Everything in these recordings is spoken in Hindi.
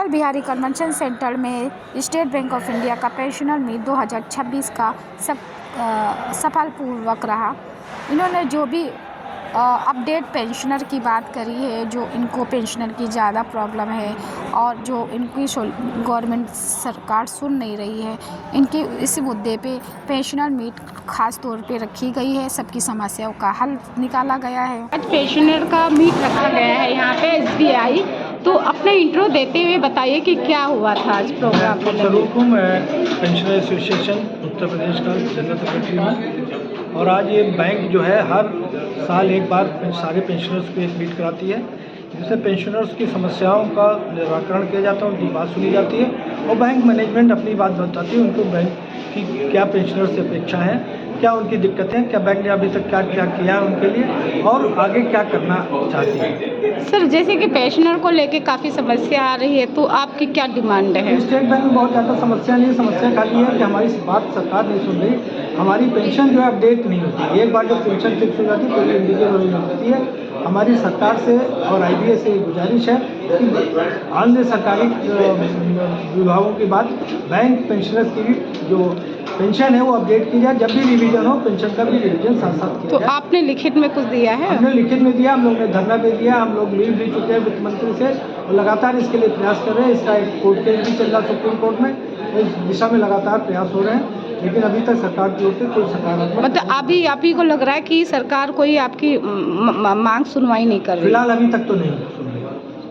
अटल बिहारी कन्वेंशन सेंटर में स्टेट बैंक ऑफ इंडिया का पेंशनर मीट 2026 का सफलपूर्वक रहा। इन्होंने जो भी अपडेट पेंशनर की बात करी है, जो इनको पेंशनर की ज़्यादा प्रॉब्लम है और जो इनकी गवर्नमेंट सरकार सुन नहीं रही है, इनके इस मुद्दे पे पेंशनर मीट खास तौर पे रखी गई है। सबकी समस्याओं का हल निकाला गया है। आज पेंशनर का मीट रखा गया है यहाँ पे SBI। तो अपना इंट्रो देते हुए बताइए कि क्या हुआ था आज प्रोग्राम में। मैं पेंशनर एसोसिएशन उत्तर प्रदेश का जनरल सेक्रेटरी हूँ और आज ये बैंक जो है हर साल एक बार सारे पेंशनर्स को एक मीट कराती है, जिससे पेंशनर्स की समस्याओं का निराकरण किया जाता है, उनकी बात सुनी जाती है और बैंक मैनेजमेंट अपनी बात बताती है उनको बैंक की क्या पेंशनर्स से अपेक्षा है, क्या उनकी दिक्कतें, क्या बैंक ने अभी तक क्या क्या किया है उनके लिए और आगे क्या करना चाहती है। सर, जैसे कि पेंशनर को लेके काफ़ी समस्या आ रही है, तो आपकी क्या डिमांड है? स्टेट बैंक में बहुत ज़्यादा समस्या नहीं है, समस्या खाली है कि हमारी बात सरकार नहीं सुन रही। हमारी पेंशन जो है अपडेट नहीं होती। एक बार जब पेंशन फिक्स हो जाती है तो इंडिविजुअल हो जाती है। हमारी सरकार से और IBA से गुजारिश है कि अन्य सरकारी विभागों की बात बैंक पेंशनर्स की भी जो पेंशन है वो अपडेट की जाए। जब भी रिवीजन हो पेंशन का भी रिवीजन साथ साथ किया तो जाए। आपने लिखित में कुछ दिया है? हमने लिखित में दिया, हम लोग ने धरना पे दिया, हम लोग मिल भी चुके हैं वित्त मंत्री से और लगातार इसके लिए प्रयास कर रहे हैं। इसका एक कोर्ट केस भी चल रहा सुप्रीम कोर्ट में, तो इस दिशा में लगातार प्रयास हो रहे हैं, लेकिन अभी तक सरकार की ओर से कोई सकारात्मक मतलब अभी आप ही को लग रहा है कि सरकार कोई आपकी मांग सुनवाई नहीं कर रही? फिलहाल अभी तक तो नहीं सुन रही।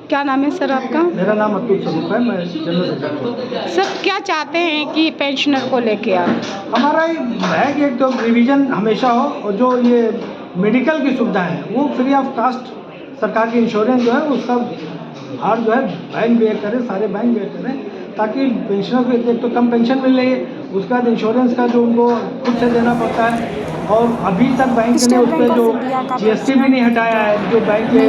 क्या नाम है सर आपका? मेरा नाम अतुल स्वरूप है, मैं जनरल सेक्रेटरी। सर, क्या चाहते हैं कि पेंशनर को लेके आप? हमारा है कि एक तो रिवीजन हमेशा हो और जो ये मेडिकल की सुविधा है वो फ्री ऑफ कास्ट, सरकार की इंश्योरेंस जो है उसका भार जो है बैंक बेयर करे, सारे बैंक बेयर करें, ताकि पेंशनर को एक तो कम पेंशन मिल रही है, उसके बाद इंश्योरेंस का जो उनको खुद से देना पड़ता है। और अभी तक बैंक ने उस पर जो GST भी नहीं हटाया है, जो बैंक के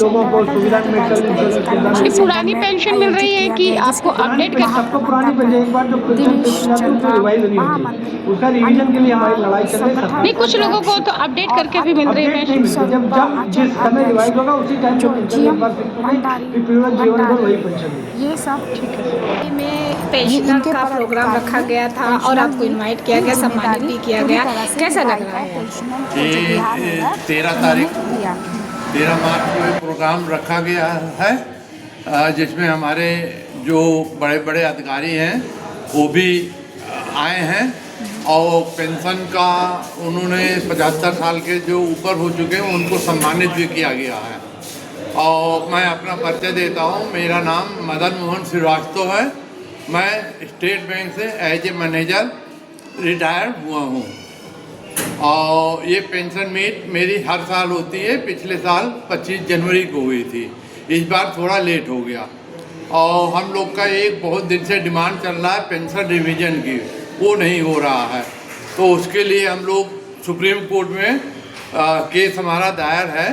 लोगों को सुविधा मेडिकल इंश्योरेंस पुरानी पेंशन मिल रही है कि आपको अपडेट कर? सबको पुरानी पेंशन, एक बार जो पेंशन जाती है उसको रिवाइज नहीं होती, उसका रिवीजन के लिए हमारी लड़ाई चल रही है। नहीं, कुछ लोगों को तो अपडेट करके भी मिल रही है। जब जिस समय रिवाइज होगा उसी टाइम जो पेंशन एक बार फिक्स होगी फिर पूरा जीवन भर वही पेंशन मिलेगी। ये सब ठीक है। में पेंशनर का प्रोग्राम रखा गया था और आपको इनवाइट किया गया, सम्मानित भी किया गया, कैसा लग रहा है? ये 13 मार्च को ये प्रोग्राम रखा गया है, जिसमें हमारे जो बड़े बड़े अधिकारी हैं वो भी आए हैं और पेंशन का उन्होंने 75 साल के जो ऊपर हो चुके हैं उनको सम्मानित भी किया गया है। और मैं अपना परिचय देता हूँ, मेरा नाम मदन मोहन श्रीवास्तव है। मैं स्टेट बैंक से एज ए मैनेजर रिटायर्ड हुआ हूँ और ये पेंशन मीट मेरी हर साल होती है। पिछले साल 25 जनवरी को हुई थी, इस बार थोड़ा लेट हो गया। और हम लोग का एक बहुत दिन से डिमांड चल रहा है पेंशन रिवीजन की, वो नहीं हो रहा है, तो उसके लिए हम लोग सुप्रीम कोर्ट में केस हमारा दायर है,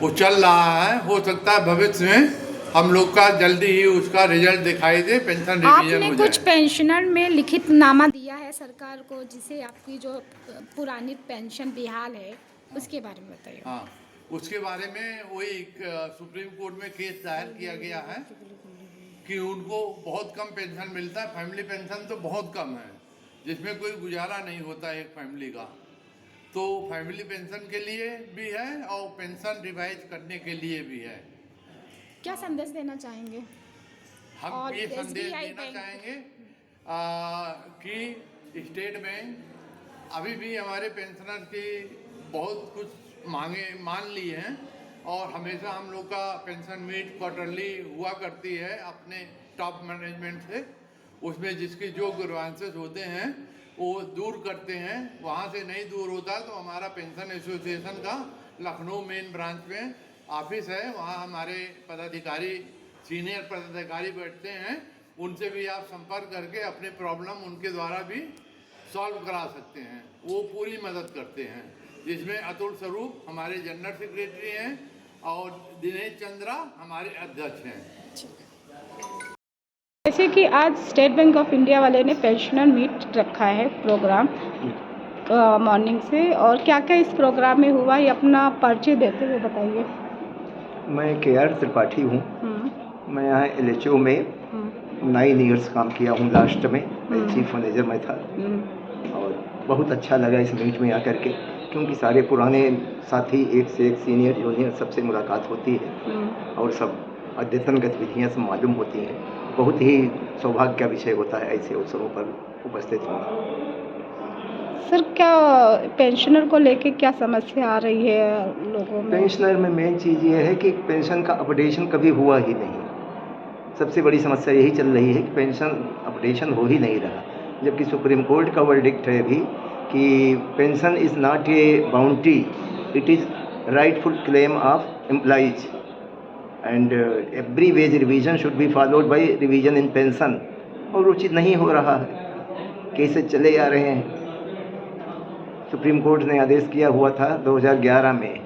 वो चल रहा है। हो सकता है भविष्य में हम लोग का जल्दी ही उसका रिजल्ट दिखाई दे, पेंशन रिवीजन हो जाए। आपने कुछ पेंशनर में लिखित नामा दिया है सरकार को, जिसे आपकी जो पुरानी पेंशन बेहाल है उसके बारे में बताइए। हाँ, उसके बारे में वही सुप्रीम कोर्ट में केस दायर किया गया है कि उनको बहुत कम पेंशन मिलता है। फैमिली पेंशन तो बहुत कम है, जिसमें कोई गुजारा नहीं होता है एक फैमिली का। तो फैमिली पेंशन के लिए भी है और पेंशन रिवाइज करने के लिए भी है। क्या संदेश देना चाहेंगे? हम ये संदेश देना चाहेंगे कि स्टेट बैंक अभी भी हमारे पेंशनर की बहुत कुछ मांगे मान ली हैं और हमेशा हम लोग का पेंशन मीट क्वार्टरली हुआ करती है अपने टॉप मैनेजमेंट से। उसमें जिसकी जो ग्रीवेंसेस होते हैं वो दूर करते हैं, वहाँ से नहीं दूर होता तो हमारा पेंशन एसोसिएशन का लखनऊ मेन ब्रांच में ऑफिस है, वहाँ हमारे पदाधिकारी सीनियर पदाधिकारी बैठते हैं, उनसे भी आप संपर्क करके अपने प्रॉब्लम उनके द्वारा भी सॉल्व करा सकते हैं। वो पूरी मदद करते हैं, जिसमें अतुल स्वरूप हमारे जनरल सेक्रेटरी हैं और दिनेश चंद्रा हमारे अध्यक्ष हैं। जैसे कि आज स्टेट बैंक ऑफ इंडिया वाले ने पेंशनर मीट रखा है प्रोग्राम मॉर्निंग से, और क्या क्या इस प्रोग्राम में हुआ ये अपना परिचय देते हुए बताइए। मैं KR त्रिपाठी हूँ मैं यहाँ LHO में 9 ईयर्स काम किया हूँ। लास्ट में मैं चीफ मैनेजर में था और बहुत अच्छा लगा इस मीट में आकर के, क्योंकि सारे पुराने साथी, एक से एक सीनियर जूनियर सबसे मुलाकात होती है और सब अद्यतन गतिविधियाँ सब मालूम होती हैं। बहुत ही सौभाग्य का विषय होता है ऐसे अवसरों पर उपस्थित होना। सर, क्या पेंशनर को लेके क्या समस्या आ रही है लोगों में? पेंशनर में मेन चीज़ ये है कि पेंशन का अपडेशन कभी हुआ ही नहीं। सबसे बड़ी समस्या यही चल रही है कि पेंशन अपडेशन हो ही नहीं रहा, जबकि सुप्रीम कोर्ट का वर्डिक्ट है भी कि pension is not a boundary, it is rightful claim of employees and every veg revision should be followed by revision in pension. और वो चीज़ नहीं हो रहा है, केसेस चले आ रहे हैं। सुप्रीम कोर्ट ने आदेश किया हुआ था 2011 में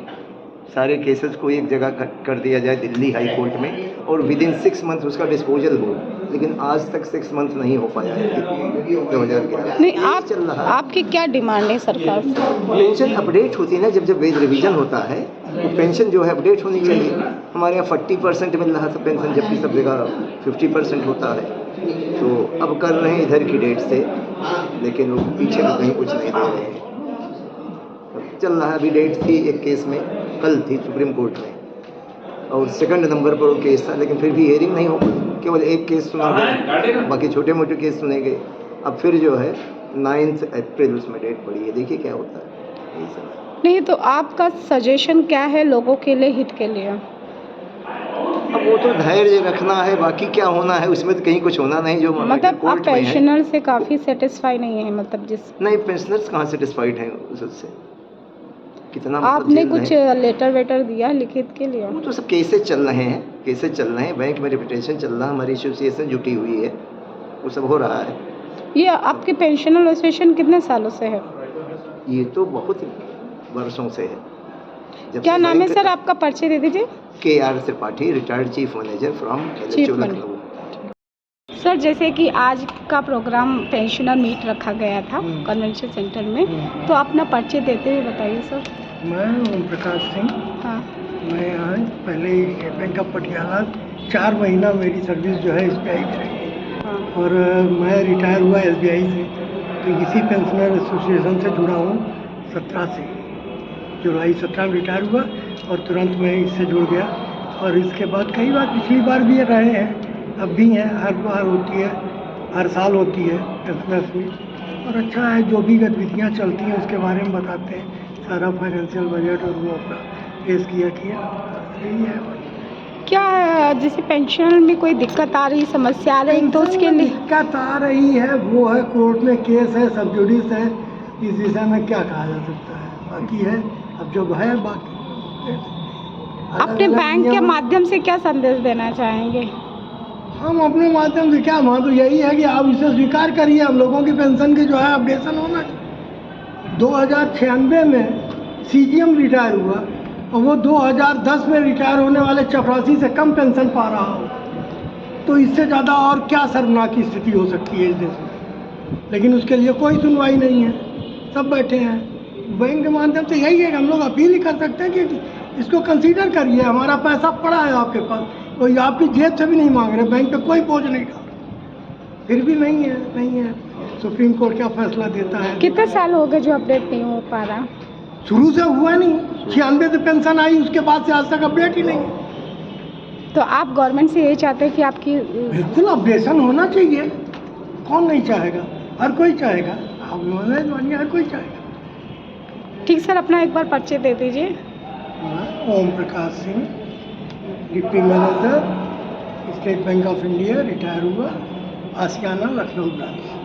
सारे केसेस को एक जगह कर दिया जाए दिल्ली हाई कोर्ट में और विदिन 6 मंथ उसका डिस्पोजल हो, लेकिन आज तक 6 मंथ नहीं हो पाया है 2011। नहीं, आपकी क्या डिमांड है सरकार से? पेंशन अपडेट होती है ना, जब वेज रिवीजन होता है तो पेंशन जो है अपडेट होनी चाहिए। हमारे यहाँ 40% मिल रहा था पेंशन, जबकि सब जगह 50% होता है। तो अब कर रहे हैं इधर की डेट से, लेकिन वो पीछे में कहीं कुछ नहीं दे रहे हैं। चल रहा है, अभी डेट थी एक केस में, कल थी सुप्रीम कोर्ट में और 2nd नंबर पर वो केस था, लेकिन फिर भी हियरिंग नहीं हो पाई। केवल एक केस सुना गया, बाकी छोटे मोटे केस सुने गए। अब फिर जो है 9 अप्रैल उसमें डेट पड़ी है, देखिए क्या होता है। यही सब नहीं, तो आपका सजेशन क्या है लोगों के लिए, हित के लिए? अब वो तो धैर्य रखना है, बाकी क्या होना है उसमें तो कहीं कुछ होना नहीं। जो मतलब आप पेंशनर से काफ़ी सेटिस्फाई नहीं है? मतलब नहीं, पेंशनर्स कहाँ सेटिस्फाइड हैं उससे, कितना आपने कुछ लेटर वेटर दिया लिखित के लिए? वो तो सब केसेस चल रहे हैं, केसेस चल रहे हैं, बैंक में रिपिटेशन चल रहा है, हमारी एसोसिएशन जुटी हुई है, वो सब हो रहा है। ये आपकी पेंशनर एसोसिएशन कितने सालों से है? ये तो बहुत वर्षों से है। क्या नाम है सर आपका? परिचय दे दीजिए। KR Tripathi, retired chief manager from LHO Lucknow. Sir, जैसे कि आज का प्रोग्राम पेंशनर मीट रखा गया था कन्वेंशन सेंटर में, तो अपना परिचय देते हुए बताइए सर। मैं ओम प्रकाश सिंह। हाँ, मैं आज पहले स्टेट बैंक ऑफ पटियाला 4 महीना मेरी सर्विस जो है SBI में रही है हाँ। और मैं रिटायर हुआ SBI से, तो इसी पेंशनर एसोसिएशन से जुड़ा हूँ 17 से। जुलाई 17 में रिटायर हुआ और तुरंत मैं इससे जुड़ गया और इसके बाद कई बार पिछली बार भी रहे हैं, अब भी हैं, हर बार होती है, हर साल होती है पेंशनर्स मीट। और अच्छा है, जो भी गतिविधियाँ चलती हैं उसके बारे में बताते हैं, सारा फाइनेंशियल बजट और वो अपना पेश किया। यही है। क्या जैसे पेंशनर में कोई दिक्कत आ रही, समस्या आ रही तो उसके लिए? दिक्कत आ रही है वो है, कोर्ट में केस है, सब जुडिस है, इस विषय में क्या कहा जा सकता है। बाकी है अब जो है, बाकी अपने बैंक के माध्यम से क्या संदेश देना चाहेंगे? हम अपने माध्यम से क्या, तो यही है कि आप इसे स्वीकार करिए, हम लोगों की पेंशन की जो है अपडेशन होना चाहिए। 2096 में CGM रिटायर हुआ और वो 2010 में रिटायर होने वाले चपरासी से कम पेंशन पा रहा हो, तो इससे ज़्यादा और क्या शर्मनाक की स्थिति हो सकती है इस देश में। लेकिन उसके लिए कोई सुनवाई नहीं है, सब बैठे हैं। बैंक के माध्यम से यही है कि हम लोग अपील ही कर सकते हैं कि इसको कंसीडर करिए, हमारा पैसा पड़ा है आपके पास, कोई आपकी जेब से भी नहीं मांग रहे, बैंक पे कोई बोझ नहीं डाल, फिर भी नहीं है। सुप्रीम कोर्ट क्या फैसला देता है। कितने साल हो गए जो अपडेट नहीं हो पा रहा? शुरू से हुआ नहीं, 96 से पेंशन आई, उसके बाद से आज तक अपडेट ही नहीं। तो आप गवर्नमेंट से यही चाहते हैं कि आपकी बिल्कुल अपडेशन होना चाहिए, कौन नहीं चाहेगा, हर कोई चाहेगा, आप मानिए हर कोई चाहेगा। ठीक सर, अपना एक बार परिचय दे दीजिए। Om Prakash Singh, deputy manager, State Bank of India, retire हुआ, आशियाना लखनऊ ब्रांच।